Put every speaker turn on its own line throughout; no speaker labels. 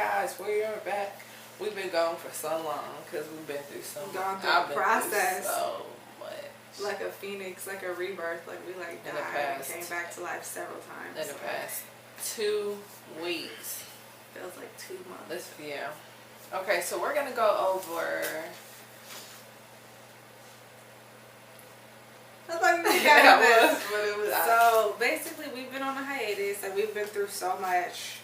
guys, we are back. We've been gone for so long because we've been through so much.
Gone through the process.
So much.
Like a phoenix, like a rebirth. Like we like died and came back to life several times.
In the past 2 weeks.
Feels like 2 months.
Yeah. Okay, so we're gonna go over.
I thought you got this. But it was so basically, we've been on a hiatus and we've been through so much.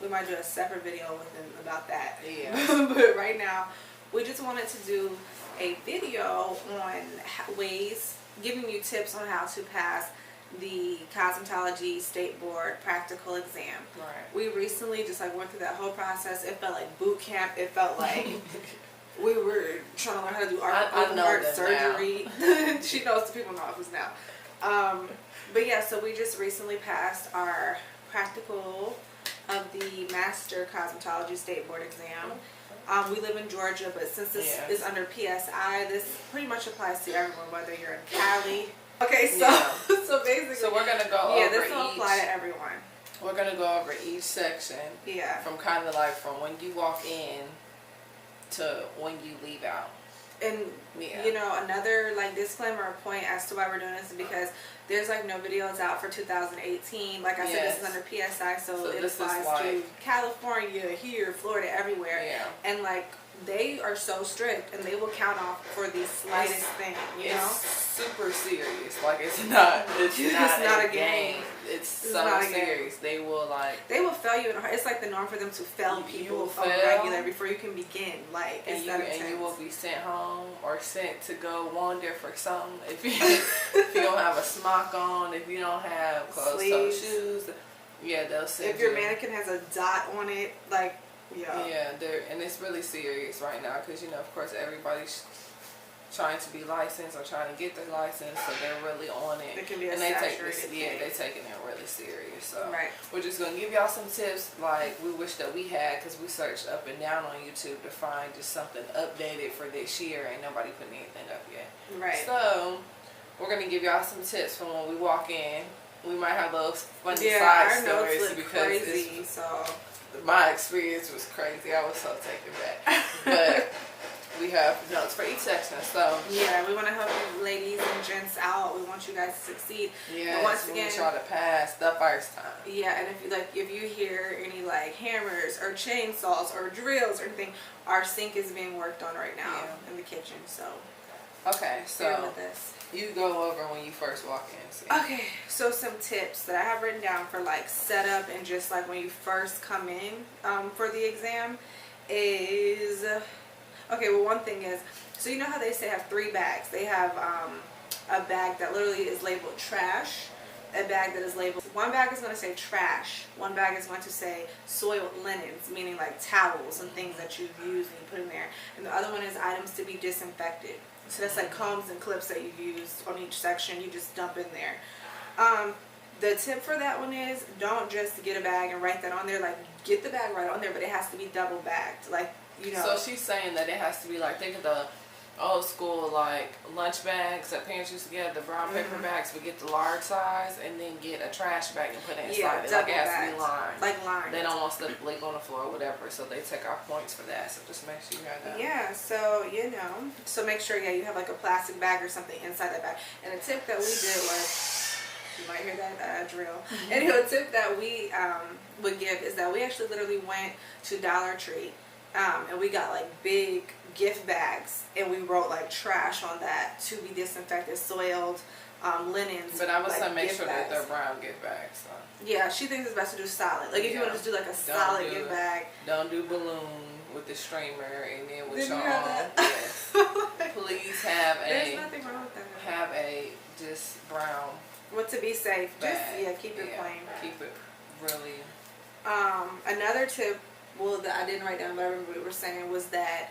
We might do a separate video about that.
Yeah.
But right now, we just wanted to do a video on ways, giving you tips on how to pass the Cosmetology State Board practical exam.
Right. We
recently just like went through that whole process. It felt like boot camp. It felt like we were trying to learn how to do open heart surgery. She knows the people in the office now. But yeah, so we just recently passed our practical of the Master Cosmetology State Board exam. We live in Georgia, but since this is under PSI, this pretty much applies to everyone, whether you're in Cali. Okay, so so basically,
so we're gonna go over
this will apply to everyone.
We're gonna go over each section.
Yeah.
From kind of like from when you walk in to when you leave out.
And you know, another like disclaimer or point as to why we're doing this is because there's like no videos out for 2018. Like I said, this is under PSI, so it applies to California, here, Florida, everywhere.
Yeah.
And like they are so strict, and they will count off for the slightest thing. You know,
super serious. Like it's not a game. It's so serious. They will
fail you. It's like the norm for them to fail people on regular before you can begin. Like and you will be sent home
or sent to go wander for something if you don't have a smock on, if you don't have closed-toe shoes. Yeah, they'll send
if your mannequin has a dot on it, like.
Yeah, and it's really serious right now because, you know, of course, everybody's trying to be licensed or trying to get their license, so they're really on it.
It can be
they're taking it really serious. So we're just going to give y'all some tips like we wish that we had, because we searched up and down on YouTube to find just something updated for this year. Ain't nobody putting anything up yet.
Right.
So we're going to give y'all some tips from when we walk in. We might have those funny side stories because my experience was crazy. I was so taken back. But we have notes for each section. So
yeah, we want to help you ladies and gents out. We want you guys to succeed.
Yeah, once again, we try to pass the first time.
Yeah, and if you hear any like hammers or chainsaws or drills or anything, our sink is being worked on right now in the kitchen. So
okay, so
with this.
You go over when you first walk in. See.
Okay, so some tips that I have written down for like setup and just like when you first come in for the exam is, okay, well one thing is, so you know how they say have 3 bags. They have a bag that literally is labeled trash, a bag that is labeled, one bag is going to say trash, one bag is going to say soiled linens, meaning like towels and things that you've used and you put in there, and the other one is items to be disinfected. So that's like combs and clips that you've used on each section. You just dump in there. The tip for that one is don't just get a bag and write that on there. Like get the bag right on there, but it has to be double bagged. Like, you know.
So she's saying that it has to be like, think of the old school like lunch bags that parents used to get, the brown paper bags. We get the large size and then get a trash bag and put it inside. Like it has to be lined.
Like lined.
They don't want stuff to leak on the floor or whatever, so they take our points for that. So just make sure you have that.
Yeah, so you know, so make sure you have like a plastic bag or something inside that bag. And a tip that we did was, you might hear that drill. Anyway, a tip that we would give is that we actually literally went to Dollar Tree and we got like big gift bags and we wrote like trash on that, to be disinfected, soiled, linens.
But I would say make sure that they're brown gift bags. So.
Yeah, she thinks it's best to do solid. Like if you want to just do like a solid gift bag.
Don't do balloon with the streamer and then with your own. Yes. Please have
There's nothing wrong with that.
Have a just brown.
Well, to be safe,
bag.
just keep it plain.
Keep it really.
Another tip, well, that I didn't write down, but I remember we were saying was that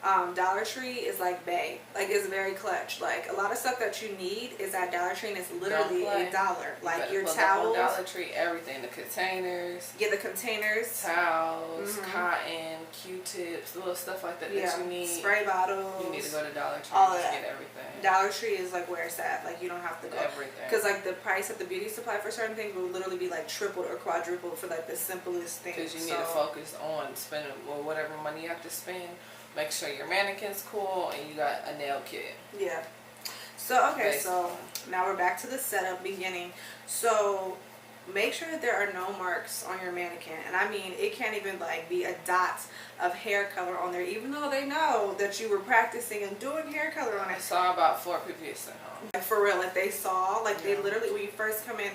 Dollar Tree is like bae. Like, it's very clutch. Like, a lot of stuff that you need is at Dollar Tree, and it's literally $1. Like, your towels.
Dollar Tree, everything. The containers.
Yeah, the containers.
Towels, cotton, Q-tips, little stuff like that that you need.
Spray bottles.
You need to go to Dollar Tree
all
to
that.
get everything.
Dollar Tree is like where it's at. Like, you don't have to go.
Everything.
Because, like, the price of the beauty supply for certain things will literally be, like, tripled or quadrupled for, like, the simplest things.
Because you need to focus on spending whatever money you have to spend. Make sure your mannequin's cool and you got a nail kit.
Yeah. So, okay, so now we're back to the setup beginning. So, make sure that there are no marks on your mannequin. And I mean, it can't even, like, be a dot of hair color on there, even though they know that you were practicing and doing hair color on it.
I saw about 4 people at home.
Like, for real, like, they saw, like, they literally, when you first come in,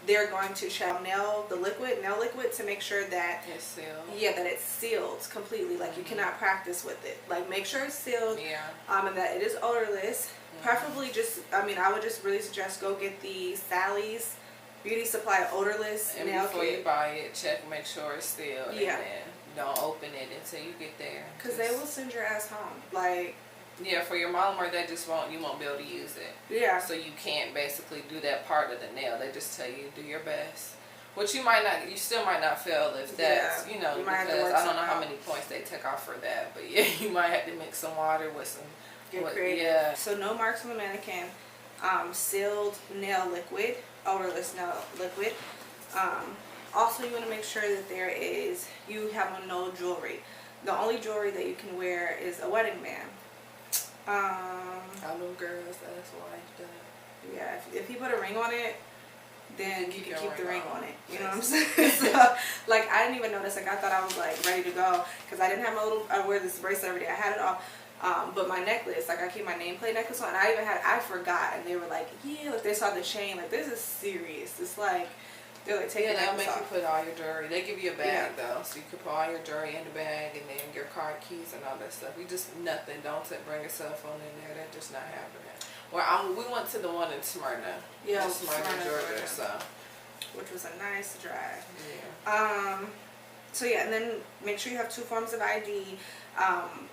they're going to check nail liquid to make sure that
it's sealed.
Yeah, that it's sealed completely. Like, you cannot practice with it. Like, make sure it's sealed.
Yeah.
And that it is odorless. Preferably just, I mean, I would just really suggest go get the Sally's Beauty Supply odorless nail kit.
Before you buy it, check, make sure it's sealed.
Yeah.
And then don't open it until you get there.
Because they will send your ass home. Like.
Yeah, for your monomer, they just you won't be able to use it.
Yeah.
So you can't basically do that part of the nail. They just tell you do your best. Which you still might not fail if that's, because I don't know how many points they take off for that. But yeah, you might have to mix some water with some.
Get creative. Yeah. So no marks on the mannequin. Sealed nail liquid, odorless nail liquid. Also, you want to make sure that you have no jewelry. The only jewelry that you can wear is a wedding band.
I know girls, that's why it's done.
Yeah, if you put a ring on it, then you can keep the ring on it. You know what I'm saying? So, like, I didn't even notice. Like, I thought I was, like, ready to go. Because I didn't have I wear this bracelet every day. I had it all. But my necklace, like, I keep my nameplate necklace on. And I forgot. And they were like, yeah, like, they saw the chain. Like, this is serious. It's like, they're like, take the necklace off. Yeah, they'll make you put all your jewelry.
They give you a bag, though. So you can put all your jewelry in the bag. And then your car keys and all that stuff. Nothing. Don't bring a cell phone in there. That's just not happening. Well, we went to the one in Smyrna.
Yeah,
Smyrna, Georgia. So,
which was a nice drive.
Yeah.
So yeah, and then make sure you have 2 forms of ID.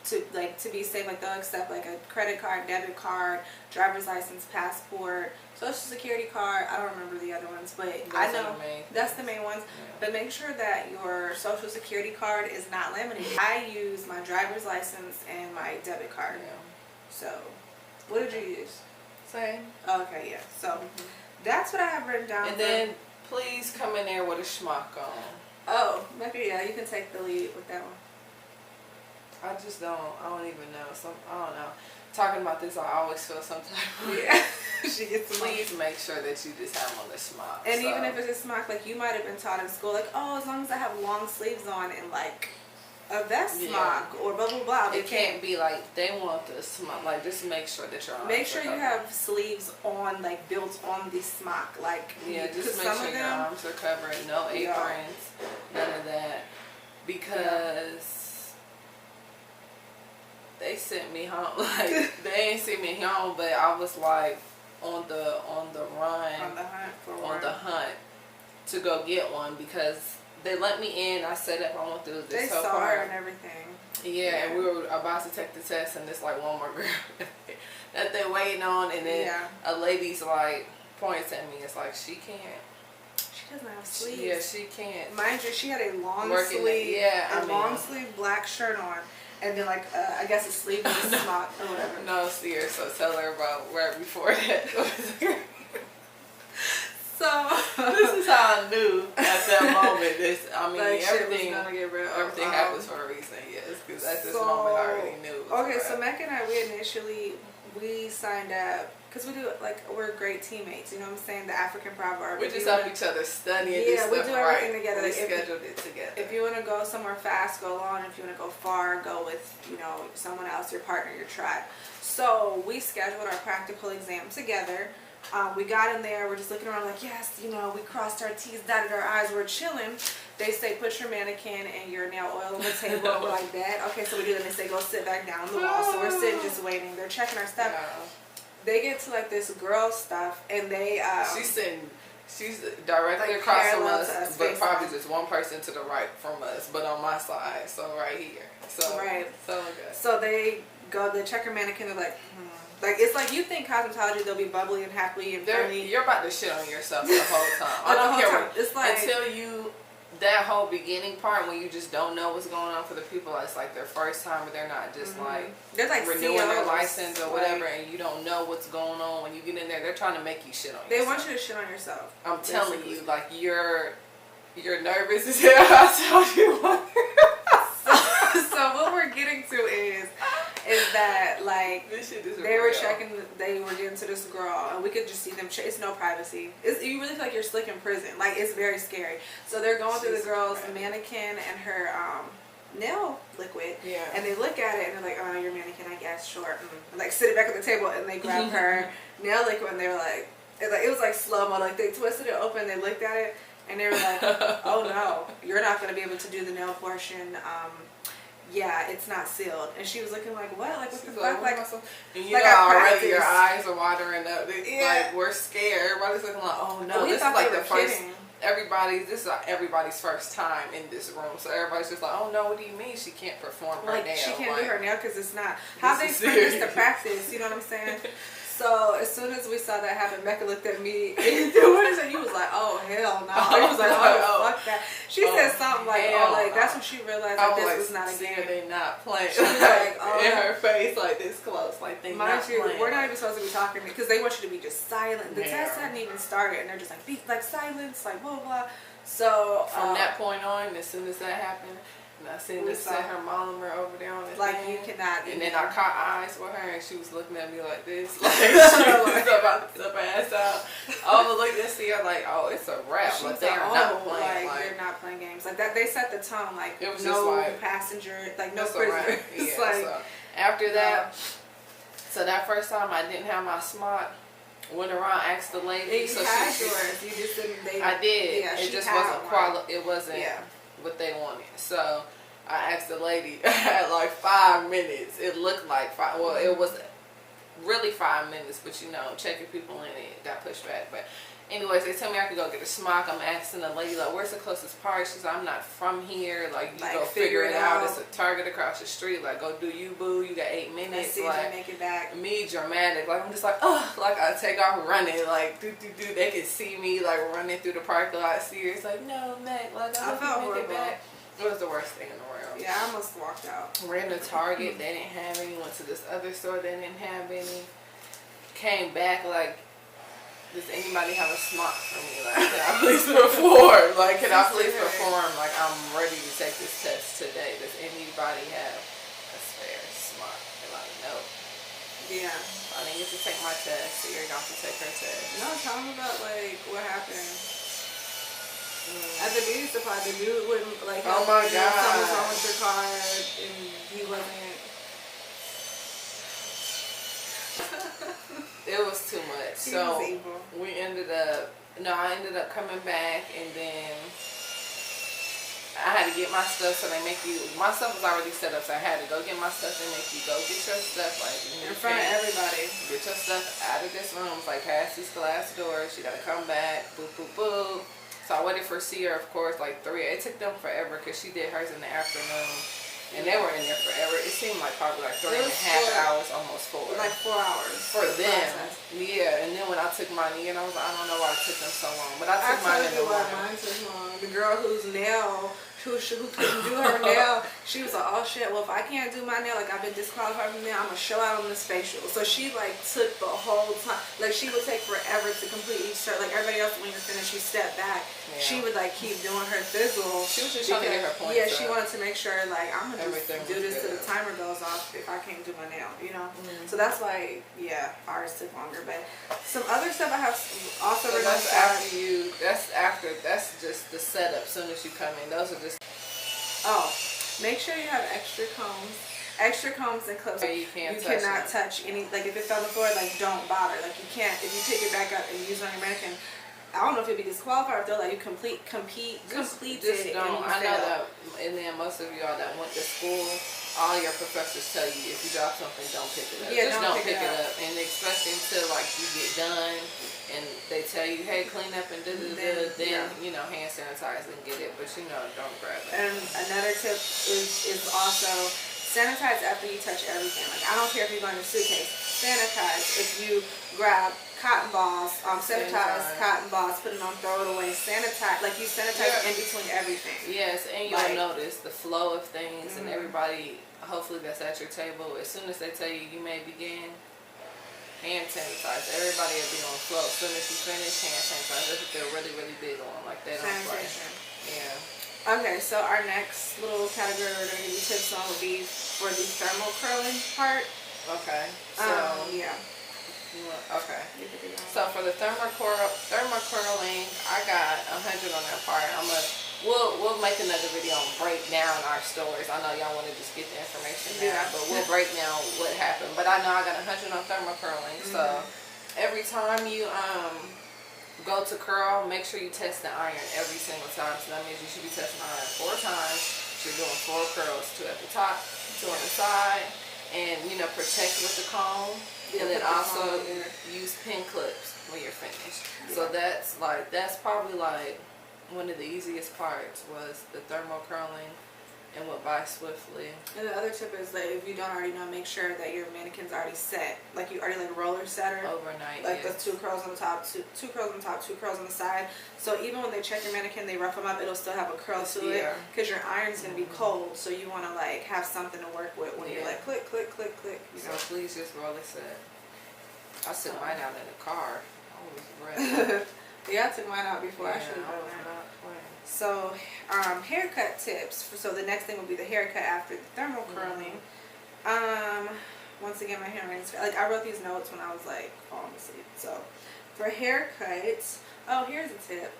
To be safe, like, they'll accept, like, a credit card, debit card, driver's license, passport, social security card. I don't remember the other ones, but I know that's the main ones. Yeah. But make sure that your social security card is not laminated. I use my driver's license and my debit card.
Yeah.
So, what did you use?
Same.
Okay, yeah. So, that's what I have written down.
And then, please come in there with a schmuck on.
Oh, maybe, yeah, you can take the lead with that one.
I don't even know. I don't know. Talking about this, I always feel some type of
yeah. She gets
please make sure that you just have on the smock.
And even if it's a smock, like, you might have been taught in school, like, oh, as long as I have long sleeves on and, like, a vest smock or blah, blah, blah.
It can't be like, they want the smock. Like, just make sure that you're on.
Make sure you have sleeves on, like, built on the smock. Like,
yeah, just make sure your arms are covered. No aprons. None of that. Because they sent me home. Like, they ain't sent me home, but I was, like, on the run. On the hunt to go get one because they let me in. I set up. I went through this whole part.
They saw her and everything.
Yeah, and we were about to take the test, and there's, like, one more girl that they're waiting on, and then a lady's, like, points at me. It's like, she can't.
She doesn't have sleeves.
Yeah, she can't.
Mind you, she had a long sleeve black shirt on. And then, like, I guess a sleeveless smock or whatever.
No, see her, so tell her about right before that.
So
this is how I knew at that moment.
Like,
everything happens for a reason. Yes, because at this moment I already knew.
Okay, so Mecca and I, we signed up because we do, like, we're great teammates. You know what I'm saying? The African proverb.
We just help each other study and do stuff.
Yeah, we do everything together.
We scheduled it together.
If you want to go somewhere fast, go alone. If you want to go far, go with, someone else, your partner, your tribe. So we scheduled our practical exam together. We got in there, we're just looking around like, yes, we crossed our T's, dotted our I's, we're chilling. They say, put your mannequin and your nail oil on the table. We're like, that? Okay, so we do that. And they say, go sit back down on the wall. So we're sitting just waiting. They're checking our stuff. Yeah. They get to, like, this girl stuff, and they...
She's sitting She's directly like across from us, but probably just one person to the right from us, but on my side, so right here. So
right.
So good.
So they check her mannequin. They're like, like it's like you think cosmetology, they'll be bubbly and happy and friendly.
You're about to shit on yourself the whole time. I don't care. It's like until you. That whole beginning part when you just don't know what's going on for the people, it's like their first time, or they're not just like
they're like
renewing
CEOs,
their license or whatever, and you don't know what's going on when you get in there. They're trying to make you shit on yourself.
They want you to shit on yourself.
I'm telling you, like you're nervous as hell. I told you.
So what we're getting to is that like
this shit is
they were checking, they were getting to this girl, and we could just see them. It's no privacy. You really feel like you're slick in prison. Like it's very scary. So they're going through the girl's mannequin and her nail liquid, and they look at it and they're like, "Oh, your mannequin, I guess, sure." And like sit it back on the table, and they grab her nail liquid, and they were like, it was like slow mo. Like they twisted it open, they looked at it, and they were like, "Oh no, you're not going to be able to do the nail portion." Yeah, it's not sealed. And she was looking like, what? Like, what the fuck? Like,
and you like know already your eyes are watering up. Like, we're scared. Everybody's looking like, oh no, this is like the first, this is like everybody's first time in this room. So everybody's just like, oh no, what do you mean she can't perform her nail?
She can't do her nail because it's not. How they expect this to practice, you know what I'm saying? So as soon as we saw that happen, Mecca looked at me and you was like, oh hell no. He was like, oh fuck that. She said something like, oh like that's when she realized that this was not a game.
They not playing. She was like, oh, in her face like this close, like they not playing.
We're not even supposed to be talking because they want you to be just silent. The test hadn't even started, and they're just like, be like silence, like blah blah. So
from that point on, as soon as that happened. And I seen this set her monomer over there on the
like
thing.
You cannot.
And then I caught eyes with her, and she was looking at me like this, like she was about to flip her ass out. I was looking to see her like, oh, it's a wrap. Like they're not playing. Like
they're not playing games like that. They set the tone like
it was
no
just like,
passenger, like no prisoner.
Yeah, like, so after that, so that first time I didn't have my smart. Went around, asked the lady.
So she yours. You just didn't.
I did. Yeah, it just wasn't It wasn't what they wanted. So I asked the lady at like 5 minutes. It looked like 5. Well, it was really 5 minutes, but you know, checking people in, it got pushed back. But anyways, they told me I could go get a smock. I'm asking the lady like, "Where's the closest park?" She's like, "I'm not from here. Like, you go figure it out. It's a Target across the street. Like, go do you, boo. You got 8 minutes." Like,
make it back.
Me dramatic. Like, I'm just like, oh, like I take off running. Like, do. They can see me like running through the parking lot. Serious. Like, no, Mac. Like, I hope you make it back. It was the worst thing in the world.
Yeah, I almost walked out.
Ran to Target. They didn't have any. Went to this other store. They didn't have any. Came back like. Does anybody have a smart for me? Like, can I please perform? Like, can I please perform? Like, I'm ready to take this test today. Does anybody have a spare smart? And like, no.
Yeah.
I didn't get to take my test, so you're going to take her test.
No, tell me about, like, what happened. At the beauty supply, the dude wouldn't, like,
oh my God.
Something was wrong with your car, and he wasn't.
It was too much. So we ended up, I ended up coming back, and then I had to get my stuff. So they make you, my stuff was already set up, so I had to go get my stuff. They make you go get your stuff, like
in front of everybody.
Get your stuff out of this room. It's like past these glass doors. You gotta come back. Boop boop boop. So I waited for Sierra, of course, like 3. It took them forever because she did hers in the afternoon. And they were in there forever. It seemed like probably like 3.5 hours, almost 4.
Like 4 hours.
For them. Yeah. And then when I took mine in, I was like, I don't know why it took them so long. But I took mine in the morning.
Mine took long. The girl whose nail, who couldn't do her nail, she was like, oh shit, well if I can't do my nail, like I've been disqualified from nail, I'm going to show out on this facial. So she like took the whole time. Like she would take forever to complete each start. Like everybody else, when you're finished, you step back. Yeah. She would like keep doing her thizzle.
She was just trying to get her points.
Yeah, she wanted to make sure like I'm going to do this till the timer goes off if I can't do my nail, you know? So that's why, yeah, ours took longer. But some other stuff I have also
so that's after that's just the setup. As soon as you come in, those are just.
Oh, make sure you have extra combs and clips.
You
cannot touch any, like if it's on the floor, like don't bother. Like you can't, if you pick it back up and use it on your mannequin, I don't know if you'll be disqualified if they'll let you complete
just don't. I know that, and then most of y'all that went to school all your professors tell you if you drop something, don't pick it up.
Yeah,
just don't pick it up. And especially until like you get done and they tell you, hey, clean up and then you know, hand sanitize and get it. But you know, don't grab it.
And another tip is also sanitize after you touch everything. Like, I don't care if you go in your suitcase, sanitize. If you grab cotton balls, sanitize cotton balls, put it on, throw it away, sanitize. Like, you sanitize in between everything.
Yes, and you'll notice the flow of things, and everybody, hopefully that's at your table, as soon as they tell you may begin, hand sanitize. Everybody will be on flow. As soon as you finish, hand sanitize. That's what they're really, really big on. Like, they don't play. Yeah.
Okay, so our next little category we're going to give you tips on would be for the thermal curling part.
Okay. So,
yeah.
Okay. So for the thermal curling, I got 100 on that part. We'll make another video and break down our stories. I know y'all want to just get the information now, but we'll break down what happened. But I know I got 100 on thermal curling. So every time you go to curl, make sure you test the iron every single time. So that means you should be testing the iron 4 times. You're doing 4 curls, 2 at the top, 2 on the side, and you know, protect with the comb. And then also use pin clips when you're finished. So that's probably like one of the easiest parts was the thermal curling and went by swiftly.
And the other tip is that if you don't already know, make sure that your mannequin's already set. Like, you already roller set her
overnight.
Like the 2 curls on the top, two curls on the top, 2 curls on the side. So even when they check your mannequin, they rough them up, it'll still have a curl to it because your iron's gonna be cold. So you want to like have something to work with when you're like click, click, click, click. You know?
So please just roller set. I took mine out in the car. I was ready.
Yeah, I took mine out before. I should have done that. So, haircut tips. So the next thing will be the haircut after the thermal curling. Once again, my handwriting's like, I wrote these notes when I was like falling asleep. So for haircuts, here's a tip.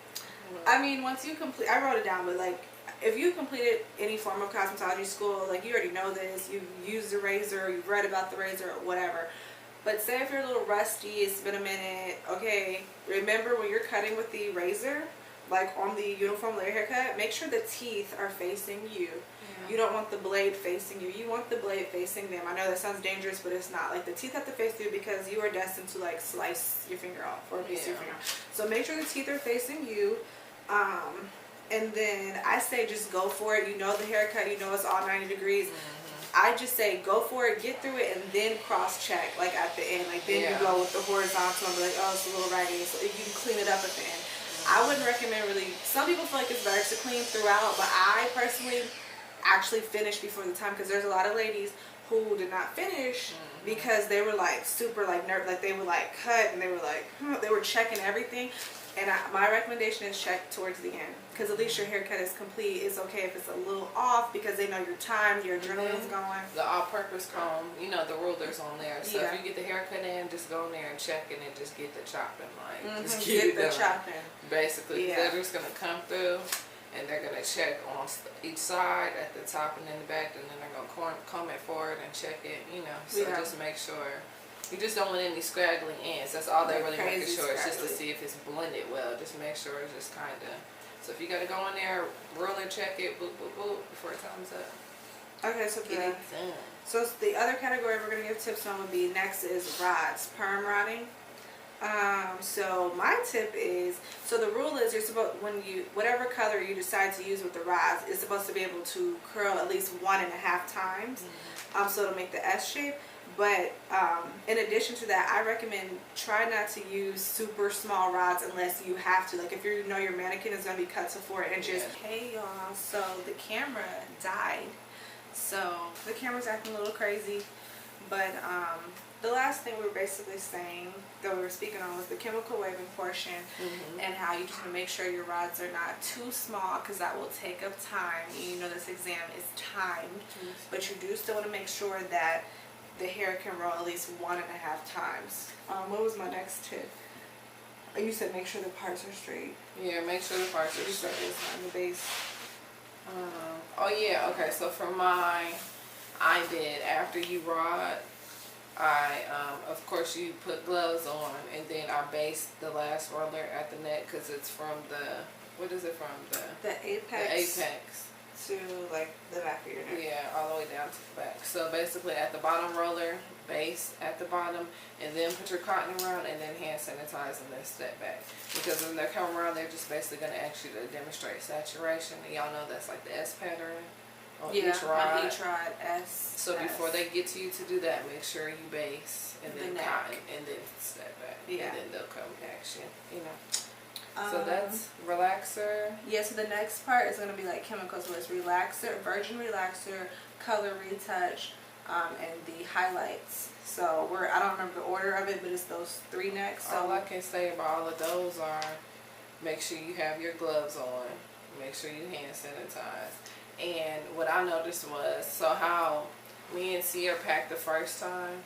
I mean, once you complete, I wrote it down, but like, if you completed any form of cosmetology school, like, you already know this, you've used the razor, you've read about the razor, or whatever. But say if you're a little rusty, it's been a minute, okay, remember when you're cutting with the razor, like on the uniform layer haircut, make sure the teeth are facing you. You don't want the blade facing you. You want the blade facing them. I know that sounds dangerous, but it's not. Like, the teeth have to face you because you are destined to like slice your finger off or a piece of your finger off. So make sure the teeth are facing you. And then I say just go for it. You know the haircut, you know it's all 90 degrees. I just say go for it, get through it, and then cross check like at the end. Like, then you go with the horizontal and be like, oh, it's a little raggedy, so you can clean it up at the end. I wouldn't recommend really. Some people feel like it's better to clean throughout, but I personally actually finish before the time because there's a lot of ladies who did not finish because they were like super like nervous, like they would like cut and they were like they were checking everything. And my recommendation is check towards the end because at least your haircut is complete. It's okay if it's a little off because they know your time, your adrenaline's going.
The all-purpose comb, you know, the ruler's on there. So if you get the haircut in, just go in there and check it and just get the chopping. Like, just get the chopping. Basically, they're just going to come through and they're going to check on each side at the top and in the back, and then they're going to comb it forward and check it, you know. So just make sure. You just don't want any scraggly ends. That's all they're really making sure. It's just to see if it's blended well. Just make sure it's just kind of. So if you got to go in there, ruler check it, boop, boop, boop, before it time's up.
Okay, so the other category we're going to give tips on would be next is rods, perm rodding. So my tip is, so the rule is you're supposed, whatever color you decide to use with the rods, is supposed to be able to curl at least 1.5 times. So it'll make the S shape. But in addition to that, I recommend try not to use super small rods unless you have to. Like, if you know your mannequin is going to be cut to 4 inches. Hey y'all, so the camera died. So the camera's acting a little crazy. But the last thing we were basically saying that we were speaking on was the chemical waving portion and how you just want to make sure your rods are not too small because that will take up time. You know this exam is timed, but you do still want to make sure that the hair can roll at least 1.5 times. What was my next tip? You said make sure the parts are straight. Yeah, make sure the parts are straight. On the base.
Oh yeah, okay. So for mine, I did after you rod. Of course, you put gloves on, and then I based the last roller at the neck because it's from the. What is it from?
The apex.
The apex.
to like the back of your neck.
Yeah, all the way down to the back. So basically at the bottom roller, base at the bottom, and then put your cotton around, and then hand sanitize, and then step back. Because when they come around, they're just basically going to ask you to demonstrate saturation. And y'all know that's like the S pattern on each rod.
On each rod, S.
So before they get to you to do that, make sure you base, and then cotton, and then step back. Yeah. And then they'll come action, you know. So that's relaxer.
Yeah, so the next part is going to be like chemicals. So it's relaxer, virgin relaxer, color retouch, and the highlights. So I don't remember the order of it, but it's those 3 next. So
all I can say about all of those are, make sure you have your gloves on, make sure you hand sanitize. And what I noticed was, so how me and Sierra packed the first time,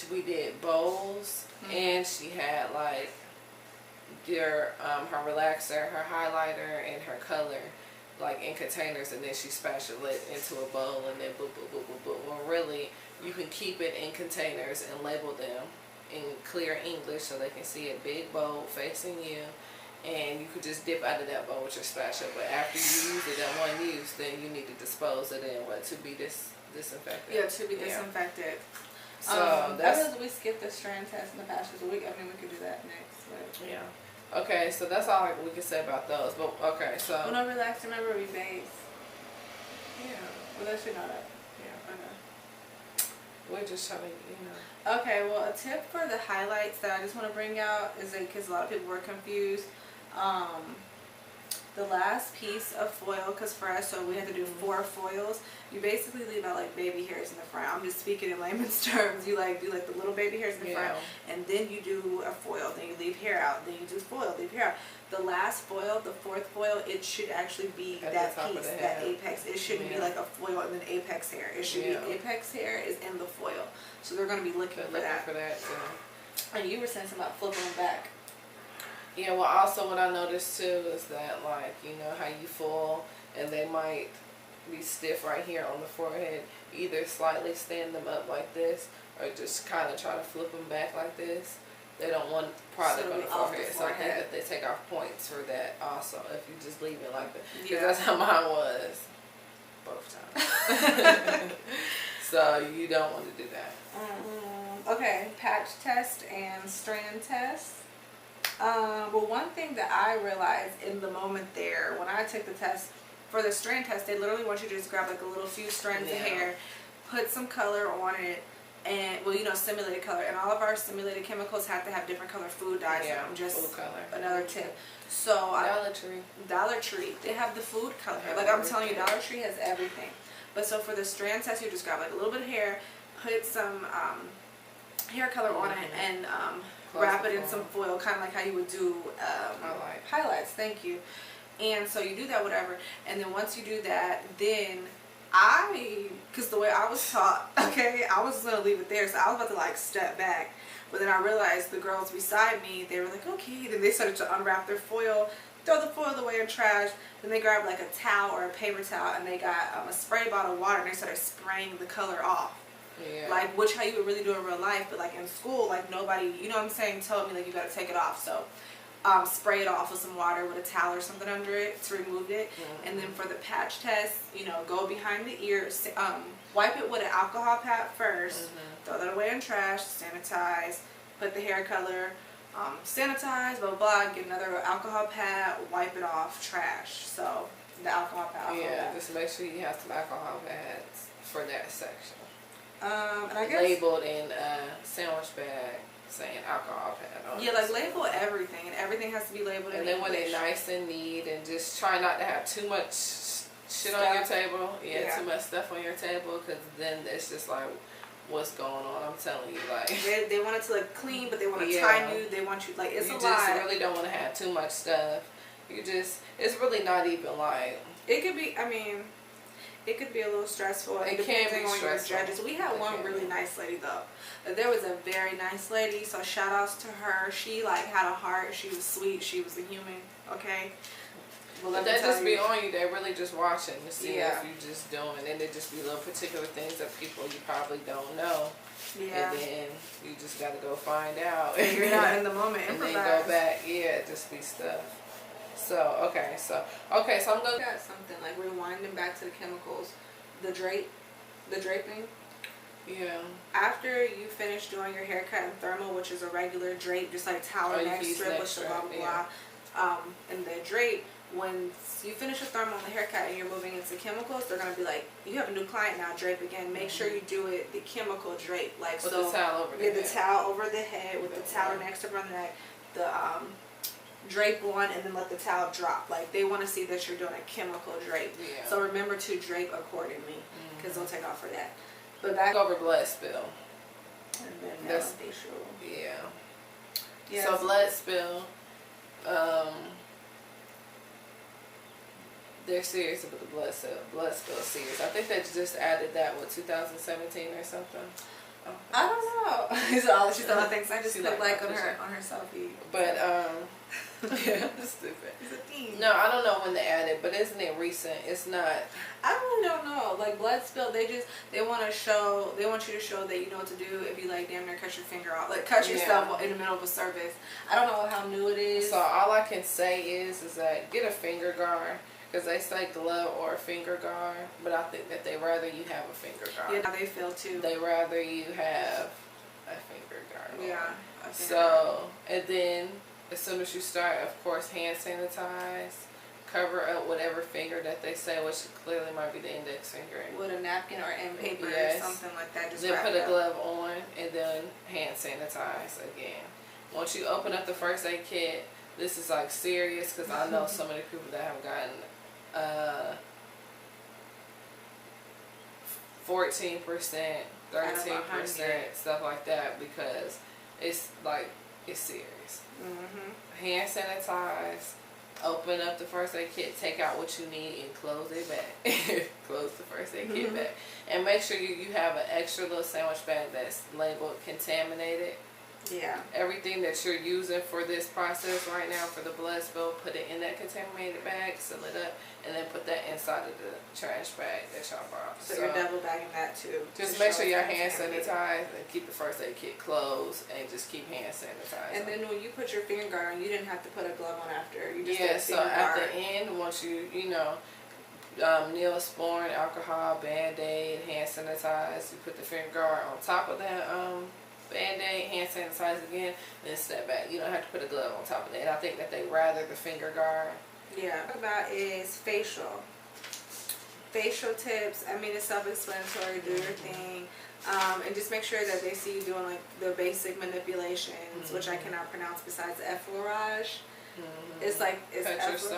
we did bowls, and she had like her relaxer, her highlighter, and her color like in containers, and then she spatula it into a bowl, and then boop boop boop boop boop. Well, really, you can keep it in containers and label them in clear English so they can see it big, bold, facing you, and you could just dip out of that bowl with your spatula. But after you use it in one use, then you need to dispose it in to be disinfected.
Yeah, to be disinfected.
So
that's we skipped the strand test and the patches. We could do that next. But.
Yeah. Okay, so that's all we can say about those. But okay, so.
Well, no, relax. Remember, we base.
Yeah.
Well, that should know that.
Yeah. Okay. We're just trying to, you know.
Okay. Well, a tip for the highlights that I just want to bring out is because a lot of people were confused. The last piece of foil, because for us, so we had to do 4 foils. You basically leave out like baby hairs in the front. I'm just speaking in layman's terms. You like do like the little baby hairs in the front, and then you do a foil. Then you leave hair out. Then you do foil, leave hair out. The last foil, the 4th foil, it should actually be at that piece, that apex. It shouldn't be like a foil and then apex hair. It should be apex hair is in the foil. So they're going to be looking for that. And you were saying something about flipping them back.
Yeah, well, also what I noticed too is that, like, you know how you foil and they might be stiff right here on the forehead. Either slightly stand them up like this, or just kind of try to flip them back like this. They don't want product on the forehead, so I think that they take off points for that also if you just leave it like that. Because that's how mine was both times. So you don't want to do that.
Okay, patch test and strand test. Well, one thing that I realized in the moment there, when I took the test, for the strand test, they literally want you to just grab like a little few strands of hair, put some color on it, and, well, you know, simulated color. And all of our simulated chemicals have to have different color food dyes in them. Just food color. Another tip. So Dollar Tree. They have the food color. Like I'm telling you, Dollar Tree has everything. But so for the strand test, you just grab like a little bit of hair, put some hair color on it, and wrap it in some foil, kind of like how you would do highlights. Thank you. And so you do that, whatever. And then once you do that, then because the way I was taught, okay, I was just going to leave it there. So I was about to like step back. But then I realized the girls beside me, they were like, okay. Then they started to unwrap their foil, throw the foil away in trash. Then they grabbed like a towel or a paper towel, and they got a spray bottle of water, and they started spraying the color off. Yeah. Like, which how you would really do in real life, but like in school, like nobody, you know what I'm saying, told me like you gotta take it off. So spray it off with some water with a towel or something under it to remove it. And then for the patch test, you know, go behind the ears, wipe it with an alcohol pad first, throw that away in trash, sanitize, put the hair color, sanitize, blah, blah, blah, get another alcohol pad, wipe it off, trash. So the alcohol pad.
Yeah, just make sure you have some alcohol pads for that section.
And I guess
labeled in a sandwich bag saying alcohol pad on it.
Yeah, like label everything, and everything has to be labeled in
English. And then when
they're
nice and neat, and just try not to have too much shit on your table. Yeah, too much stuff on your table, because then it's just like, what's going on? I'm telling you, like
they want it to look clean, but they want to tie you. They want you like it's a lot. You
just really don't want to have too much stuff. It's really not even like.
It could be. I mean. It could be a little stressful.
It can be
on your judges. We had one really nice lady though. There was a very nice lady. So shout outs to her. She like had a heart. She was sweet. She was a human. Okay.
Well, but they just be on you. They're really just watching to see if you just doing. And they just be little particular things that people you probably don't know. Yeah. And then you just got to go find out.
Figure it out in the moment.
And then go back. Yeah, just be stuff. So okay, so I'm gonna
got something like rewinding back to the chemicals, the draping.
Yeah.
After you finish doing your haircut and thermal, which is a regular drape, just like towel neck strip with the blah blah blah, and the drape. When you finish your thermal and the haircut and you're moving into chemicals, they're gonna be like, you have a new client now, drape again. Make sure you do it the chemical drape, like
with the towel over the head.
The towel over the head with the towel next to the neck, the drape one, and then let the towel drop. Like they want to see that you're doing a chemical drape. Yeah. So remember to drape accordingly, because they'll take off for that. But back
over blood spill.
And then that's facial.
Yeah.
Yes.
So blood spill. They're serious about the blood spill serious. I think they just added that with 2017 or something.
I don't know. She's all things. I just put like on her selfie.
But yeah, that's stupid.
It's a theme.
No, I don't know when they added, but isn't it recent? It's not.
I really don't know. Like blood spill, they want you to show that you know what to do if you like damn near cut your finger off, like cut yourself in the middle of a service. I don't know how new it is.
So all I can say is that get a finger guard. Because they say glove or a finger guard, but I think that they rather you have a finger guard.
Yeah, they feel too.
They rather you have a finger guard.
Yeah.
So, and then as soon as you start, of course, hand sanitize, cover up whatever finger that they say, which clearly might be the index finger.
With a napkin or in paper or something like that. Just
then put a glove on and then hand sanitize again. Once you open up the first aid kit, this is like serious because I know so many people that have gotten 14%, 13%, stuff like that, because it's serious. Hand sanitize, open up the first aid kit, take out what you need, and close it back. Close the first aid kit back, and make sure you have an extra little sandwich bag that's labeled contaminated.
Yeah.
Everything that you're using for this process right now for the blood spill, put it in that contaminated bag, seal it up, and then put that inside of the trash bag that y'all brought.
So you're double bagging that too.
Just make sure your hands sanitized and keep the first aid kit closed and just keep hand sanitized.
And then when you put your finger guard on, you didn't have to put a glove on after. You just
did so at the end, once you Neosporin, alcohol, Band-Aid, hand sanitize, you put the finger guard on top of that Band-Aid, hand sanitize again, then step back. You don't have to put a glove on top of that. And I think that they rather the finger guard.
Yeah. What about is facial. Facial tips. I mean, it's self-explanatory. Do your thing. And just make sure that they see you doing like the basic manipulations, which I cannot pronounce besides effleurage. It's like impetrissage,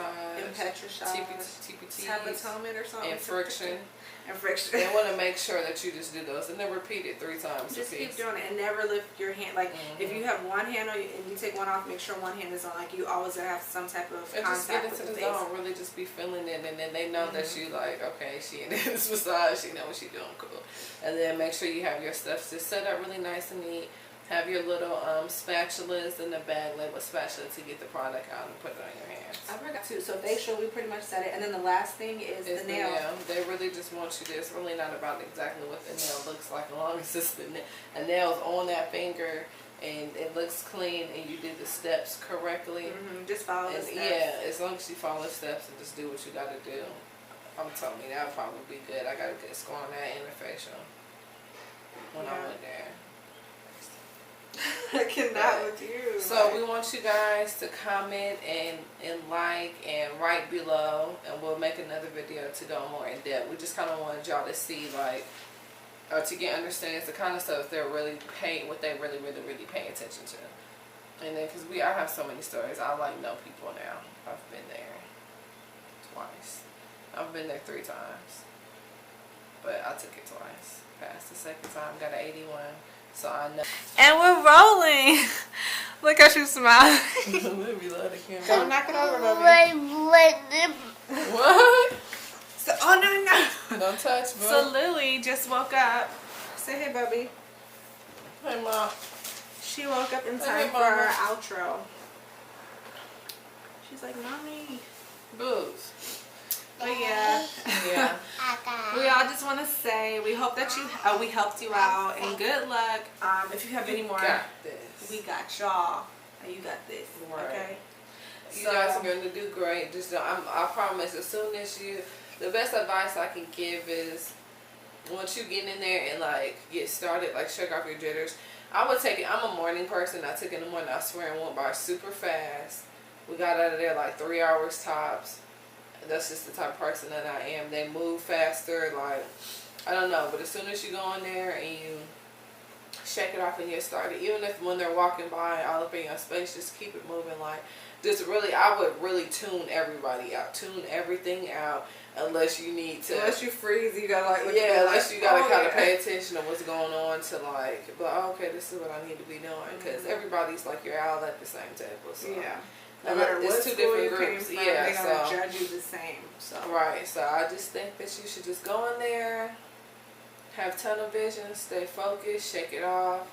tabatomen or something.
And friction.
They
want to make sure that you just do those and then repeat it 3 times.
Just keep doing it and never lift your hand. Like if you have one hand on you and you take one off, make sure one hand is on. Like you always have some type of contact with the face. Just get into the zone. Really, just
be feeling it, and then they know that you like, okay, she in this massage. She know what she's doing, cool. And then make sure you have your stuff just set up really nice and neat. Have your little spatulas in the bag, labeled spatula, to get the product out and put it on your hands.
I forgot too. So facial, we pretty much said it. And then the last thing is the nail.
They really just want you to, it's really not about exactly what the nail looks like, as long as it's a nail's on that finger and it looks clean and you did the steps correctly.
Just follow the steps.
Yeah, as long as you follow the steps and just do what you got to do. I'm telling you, that would probably be good. I got a good score on that in the facial when I went there.
I cannot with you.
So we want you guys to comment and like and write below, and we'll make another video to go more in depth. We just kind of wanted y'all to see, like, or to get understanding the kind of stuff they're really paying, what they really pay attention to. And then because I have so many stories, I like know people now. I've been there twice. I've been there 3 times, but I took it twice. Passed the second time, got an 81. So I know. And we're rolling. Look how she's smiling. Don't knock it over, baby. What? So, no. Don't touch, bro. So Lily just woke up. Say hey, baby. Hey, Mom. She woke up in time for our outro. She's like, Mommy. Booze. But yeah. We all just want to say we hope that we helped you out, and good luck. If you have any more, we got y'all, and you got this. Right. Okay. You guys are going to do great. Just I promise, as soon as the best advice I can give is once you get in there and like get started, like shake off your jitters. I would take it. I'm a morning person. I took it in the morning. I swear it went by super fast. We got out of there like 3 hours tops. That's just the type of person that I am. They move faster. Like, I don't know. But as soon as you go in there and you shake it off and get started, even if when they're walking by all up in your space, just keep it moving. Like, just really, I would really tune everybody out. Tune everything out. Unless you need to.
Unless you freeze, you gotta like.
Unless you gotta kind of pay attention to what's going on to like, but okay, this is what I need to be doing because everybody's like you're all at the same table. So.
Yeah. No matter what
two different groups.
From, they're gonna judge you the same. So.
Right. So I just think that you should just go in there, have tunnel vision, stay focused, shake it off.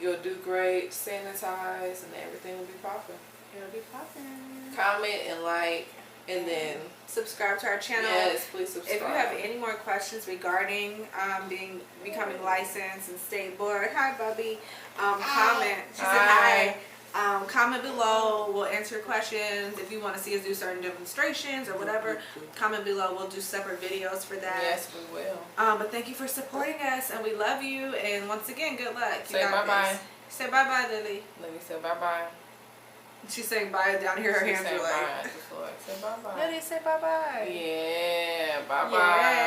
You'll do great. Sanitize, and everything will be popping.
It'll be popping.
Comment and like. And then
subscribe to our channel.
Yes, please subscribe.
If you have any more questions regarding becoming licensed and state board, hi Bubby. Comment. She said hi. Comment below. We'll answer your questions. If you want to see us do certain demonstrations or whatever, comment below. We'll do separate videos for that.
Yes, we will.
But thank you for supporting us, and we love you. And once again, good luck.
Say bye bye.
Say bye bye, Lily.
Lily say bye bye.
She's saying bye down here. Her hands are like.
Say bye bye.
Lily, say bye bye.
Yeah, bye bye.
Yeah.